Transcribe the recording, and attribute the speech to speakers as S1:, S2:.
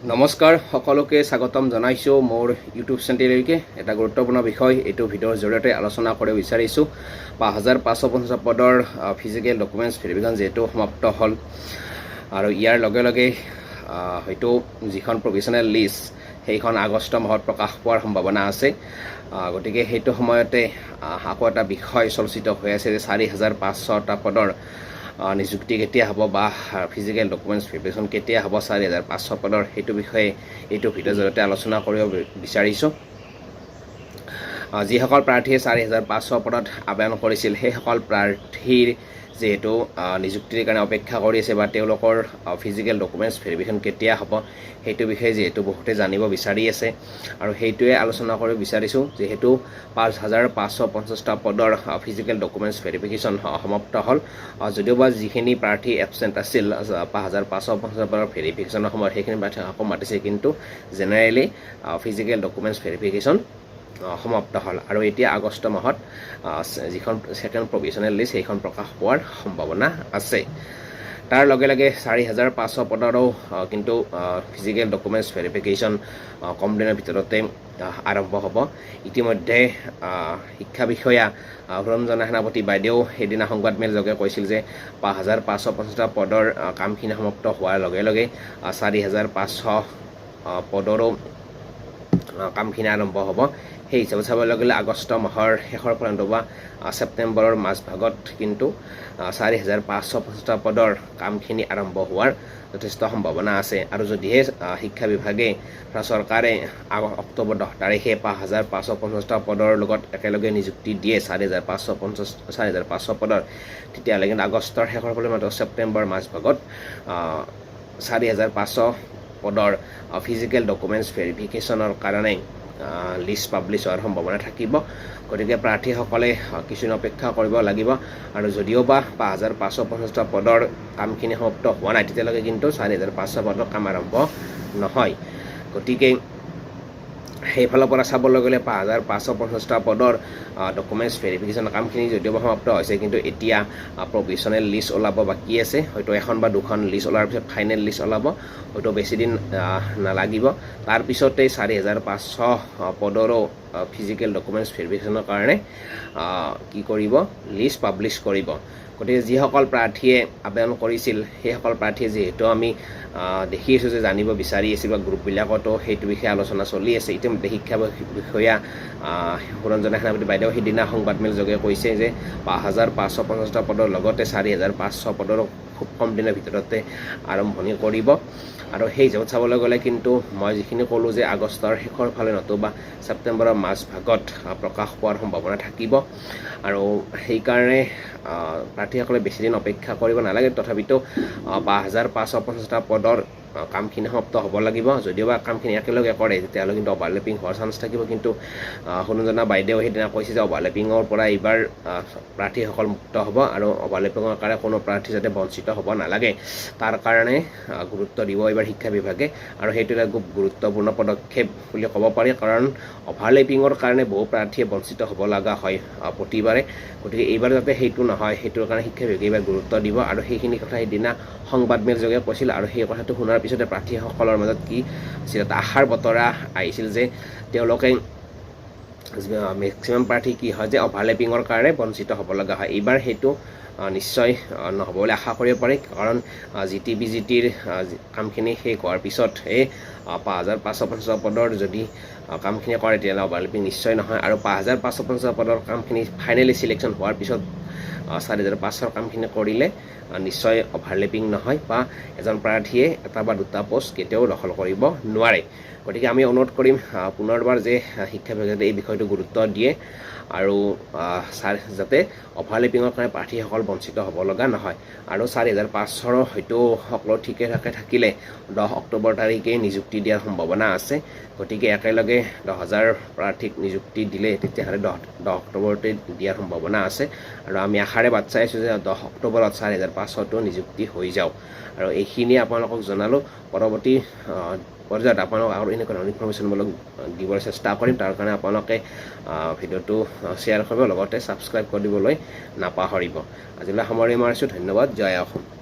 S1: নমস্কাৰ সকলোকে স্বাগতম জনাইছোঁ মোৰ ইউটিউব চেনেললৈকে এটা গুৰুত্বপূৰ্ণ বিষয় এইটো ভিডিঅ'ৰ জৰিয়তে আলোচনা কৰিব বিচাৰিছোঁ ৫৫৫০ পদৰ ফিজিকেল ডকুমেণ্টছ ভেৰিফিকেশ্যন যেহেতু সমাপ্ত হ'ল আৰু ইয়াৰ লগে লগে হয়তো যিখন প্ৰভিজনেল লিষ্ট সেইখন আগষ্ট মাহত প্ৰকাশ পোৱাৰ সম্ভাৱনা আছে গতিকে সেইটো সময়তে আকৌ এটা বিষয় চৰ্চিত হৈ আছে যে ৪৫০০টা পদৰ নিযুক্তি কেতিয়া হ'ব বা ফিজিকেল ডকুমেণ্টছ ভেৰিফিকেশ্যন কেতিয়া হ'ব ৪৫০০ পদৰ সেইটো বিষয়ে এইটো ভিডিঅ'ৰ জৰিয়তে আলোচনা কৰিব বিচাৰিছোঁ যিসকল প্ৰাৰ্থীয়ে ৪৫০০ পদত আবেদন কৰিছিল সেইসকল প্ৰাৰ্থীৰ যেহেতু নিযুক্তিৰ কাৰণে অপেক্ষা কৰি আছে বা তেওঁলোকৰ ফিজিকেল ডকুমেণ্টছ ভেৰিফিকেশ্যন কেতিয়া হ'ব সেইটো বিষয়ে যেহেতু বহুতে জানিব বিচাৰি আছে আৰু সেইটোৱে আলোচনা কৰিব বিচাৰিছোঁ যেহেতু ৫৫৫০টা পদৰ ফিজিকেল ডকুমেণ্টছ ভেৰিফিকেশ্যন সমাপ্ত হ'ল যদিওবা যিখিনি প্ৰাৰ্থী এবচেণ্ট আছিল ৫৫৫০ পদৰ ভেৰিফিকেশ্যনৰ সময়ত সেইখিনি প্ৰাৰ্থী আকৌ মাতিছে কিন্তু জেনেৰেলি ফিজিকেল ডকুমেণ্টছ ভেৰিফিকেশ্যন সমাপ্ত হ'ল আৰু এতিয়া আগষ্ট মাহত যিখন ছেকেণ্ড প্ৰভিজনেল লিষ্ট সেইখন প্ৰকাশ পোৱাৰ সম্ভাৱনা আছে তাৰ লগে লগে ৪৫০০ পদৰো কিন্তু ফিজিকেল ডকুমেণ্টছ ভেৰিফিকেশ্যন কম দিনৰ ভিতৰতে আৰম্ভ হ'ব ইতিমধ্যে শিক্ষা বিষয়া ৰঞ্জনা সেনাপতি বাইদেউ সেইদিনা সংবাদমেলযোগে কৈছিল যে ৫৫৫০টা পদৰ কামখিনি সমাপ্ত হোৱাৰ লগে লগে ৪৫০০ পদৰো কামখিনি আৰম্ভ হ'ব সেই হিচাপত চাবলৈ গ'লে আগষ্ট মাহৰ শেষৰ পৰ্যন্ত বা ছেপ্টেম্বৰৰ মাজভাগত কিন্তু ৪৫৫০টা পদৰ কামখিনি আৰম্ভ হোৱাৰ যথেষ্ট সম্ভাৱনা আছে আৰু যদিহে শিক্ষা বিভাগে চৰকাৰে অক্টোবৰ ১০ তাৰিখে ৫৫৫০টা পদৰ লগত একেলগে নিযুক্তি দিয়ে ৪৫০০ পদৰ তেতিয়াহ'লে কিন্তু আগষ্টৰ শেষৰ ফালে মাত্ৰ ছেপ্টেম্বৰ মাজভাগত ৪৫০০ পদৰ ফিজিকেল ডকুমেণ্টছ ভেৰিফিকেশ্যনৰ কাৰণে লিষ্ট পাব্লিছ হোৱাৰ সম্ভাৱনা থাকিব গতিকে প্ৰাৰ্থীসকলে কিছুদিন অপেক্ষা কৰিব লাগিব আৰু যদিওবা ৫৫৫০টা পদৰ কামখিনি সমাপ্ত হোৱা নাই তেতিয়ালৈকে কিন্তু ৪৫০০ পদৰ কাম আৰম্ভ নহয় গতিকে সেইফালৰ পৰা চাবলৈ গ'লে ৫৫৫০টা পদৰ ডকুমেণ্টছ ভেৰিফিকেশ্যনৰ কামখিনি যদিওবা সমাপ্ত হৈছে কিন্তু এতিয়া প্ৰভিজনেল লিষ্ট ওলাব বাকী আছে হয়তো এখন বা দুখন লিষ্ট ওলাৰ পিছত ফাইনেল লিষ্ট ওলাব হয়তো বেছিদিন নালাগিব তাৰপিছতেই ৪৫০০ পদৰো ফিজিকেল ডকুমেণ্টছ ভেৰিফিকেশ্যনৰ কাৰণে কি কৰিব লিষ্ট পাব্লিছ কৰিব গতিকে যিসকল প্ৰাৰ্থীয়ে আবেদন কৰিছিল সেইসকল প্ৰাৰ্থীয়ে যিহেতু আমি দেখি আছোঁ যে জানিব বিচাৰি আছে বা গ্ৰুপবিলাকতো সেইটো বিষয়ে আলোচনা চলি আছে ইতিমধ্যে শিক্ষা বিষয়া ৰঞ্জনা সেনাপতি বাইদেউ সেইদিনা সংবাদমেলযোগে কৈছে যে ৫৫৫০টা পদৰ লগতে ৪৫০০ পদৰো খুব কম দিনৰ ভিতৰতে আৰম্ভণি কৰিব আৰু সেই হিচাপত চাবলৈ গ'লে কিন্তু মই যিখিনি ক'লোঁ যে আগষ্টৰ শেষৰ ফালে নতুবা ছেপ্টেম্বৰৰ মাজভাগত প্ৰকাশ পোৱাৰ সম্ভাৱনা থাকিব আৰু সেইকাৰণে প্ৰাৰ্থীসকলে বেছিদিন অপেক্ষা কৰিব নালাগে তথাপিতো ৫৫৫০টা পদৰ কামখিনি সমাপ্ত হ'ব লাগিব যদিওবা কামখিনি একেলগে কৰে তেতিয়াহ'লে কিন্তু অভাৰলেপিং হোৱাৰ চান্স থাকিব কিন্তু ৰঞ্জনা বাইদেউ সেইদিনা কৈছে যে অভাৰলেপিঙৰ পৰা এইবাৰ প্ৰাৰ্থীসকল মুক্ত হ'ব আৰু অভাৰলেপিঙৰ কাৰণে কোনো প্ৰাৰ্থী যাতে বঞ্চিত হ'ব নালাগে তাৰ কাৰণে গুৰুত্ব দিব এইবাৰ শিক্ষা বিভাগে আৰু সেইটো এটা খুব গুৰুত্বপূৰ্ণ পদক্ষেপ বুলি ক'ব পাৰি কাৰণ অভাৰলেপিঙৰ কাৰণে বহু প্ৰাৰ্থীয়ে বঞ্চিত হ'ব লগা হয় প্ৰতিবাৰে গতিকে এইবাৰ যাতে সেইটো নহয় সেইটোৰ কাৰণে শিক্ষা বিভাগে এইবাৰ গুৰুত্ব দিব আৰু সেইখিনি কথা সেইদিনা সংবাদমেলযোগে কৈছিল আৰু সেই কথাটো শুনাৰ পিছতে প্ৰাৰ্থীসকলৰ মাজত কি আছিল এটা আশাৰ বতৰা আহিছিল যে তেওঁলোকে মেক্সিমাম প্ৰাৰ্থী কি হয় যে অভাৰলেপিঙৰ কাৰণে বঞ্চিত হ'ব লগা হয় এইবাৰ সেইটো নিশ্চয় নহ'ব বুলি আশা কৰিব পাৰি কাৰণ GT/BGTৰ কামখিনি শেষ হোৱাৰ পিছত এই ৫৫৫০ পদৰ যদি কামখিনি কৰে তেতিয়াহ'লে অভাৰলেপিং নিশ্চয় নহয় আৰু ৫৫৫০ পদৰ কামখিনি ফাইনেলি ছিলেকশ্যন হোৱাৰ পিছত ৪৫০০ৰ কামখিনি কৰিলে নিশ্চয় অভাৰলেপিং নহয় বা এজন প্ৰাৰ্থীয়ে এটা বা দুটা পোষ্ট কেতিয়াও দখল কৰিব নোৱাৰে গতিকে আমি অনুৰোধ কৰিম পুনৰবাৰ যে শিক্ষা বিভাগে এই বিষয়টো গুৰুত্ব দিয়ে আৰু যাতে অভাৰলেপিঙৰ কাৰণে প্ৰাৰ্থীসকল বঞ্চিত হ'ব লগা নহয় আৰু ৪৫০০ৰ হয়তো সকলো ঠিকে থাকিলে ১০ অক্টোবৰ তাৰিখে নিযুক্তি দিয়াৰ সম্ভাৱনা আছে গতিকে একেলগে ১০,০০০ প্ৰাৰ্থীক নিযুক্তি দিলে তেতিয়াহ'লে ১০ অক্টোবৰতে দিয়াৰ সম্ভাৱনা আছে আৰু আমি আশাৰে বাট চাই আছোঁ যে ১০ অক্টোবৰত ৪৫০০টো নিযুক্তি হৈ যাওক আৰু এইখিনি আপোনালোকক জনালোঁ পৰৱৰ্তী পৰ্যায়ত আপোনালোক আৰু এনেকুৱা ধৰণৰ ইনফৰ্মেশ্যনমূলক দিবৰ চেষ্টা কৰিম তাৰ কাৰণে আপোনালোকে ভিডিঅ'টো শ্বেয়াৰ কৰিব লগতে ছাবস্ক্ৰাইব কৰি দিবলৈ নাপাহৰিব আজিলৈ সামৰণি মাৰিছোঁ ধন্যবাদ জয় অসম।